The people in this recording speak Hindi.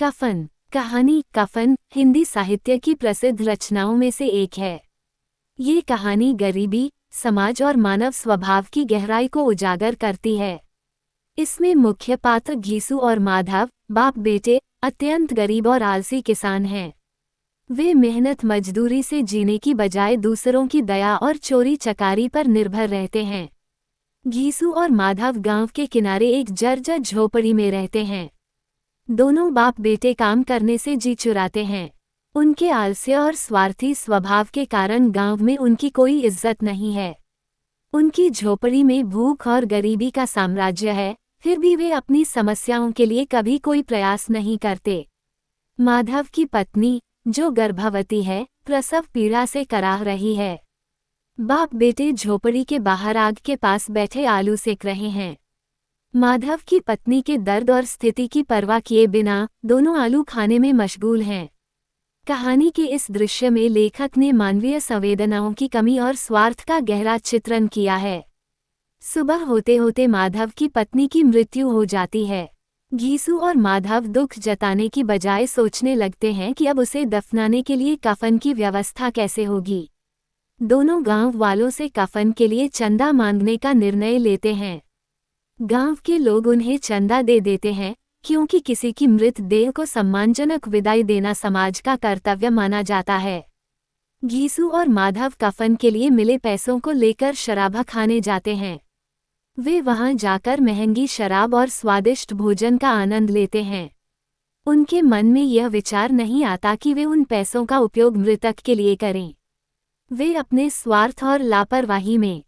कफन। कहानी कफन हिंदी साहित्य की प्रसिद्ध रचनाओं में से एक है। ये कहानी गरीबी, समाज और मानव स्वभाव की गहराई को उजागर करती है। इसमें मुख्य पात्र घीसू और माधव, बाप बेटे, अत्यंत गरीब और आलसी किसान हैं। वे मेहनत मजदूरी से जीने की बजाय दूसरों की दया और चोरी चकारी पर निर्भर रहते हैं। घीसू और माधव गांव के किनारे एक जर्जर झोपड़ी में रहते हैं। दोनों बाप बेटे काम करने से जी चुराते हैं। उनके आलस्य और स्वार्थी स्वभाव के कारण गांव में उनकी कोई इज्जत नहीं है। उनकी झोपड़ी में भूख और गरीबी का साम्राज्य है, फिर भी वे अपनी समस्याओं के लिए कभी कोई प्रयास नहीं करते। माधव की पत्नी, जो गर्भवती है, प्रसव पीड़ा से कराह रही है। बाप बेटे झोपड़ी के बाहर आग के पास बैठे आलू सेक रहे हैं। माधव की पत्नी के दर्द और स्थिति की परवाह किए बिना दोनों आलू खाने में मशगूल हैं। कहानी के इस दृश्य में लेखक ने मानवीय संवेदनाओं की कमी और स्वार्थ का गहरा चित्रण किया है। सुबह होते होते माधव की पत्नी की मृत्यु हो जाती है। घीसू और माधव दुख जताने की बजाय सोचने लगते हैं कि अब उसे दफनाने के लिए कफन की व्यवस्था कैसे होगी। दोनों गांव वालों से कफन के लिए चंदा मांगने का निर्णय लेते हैं। गांव के लोग उन्हें चंदा दे देते हैं, क्योंकि किसी की मृत देह को सम्मानजनक विदाई देना समाज का कर्तव्य माना जाता है। घीसू और माधव कफन के लिए मिले पैसों को लेकर शराबा खाने जाते हैं। वे वहां जाकर महंगी शराब और स्वादिष्ट भोजन का आनंद लेते हैं। उनके मन में यह विचार नहीं आता कि वे उन पैसों का उपयोग मृतक के लिए करें। वे अपने स्वार्थ और लापरवाही में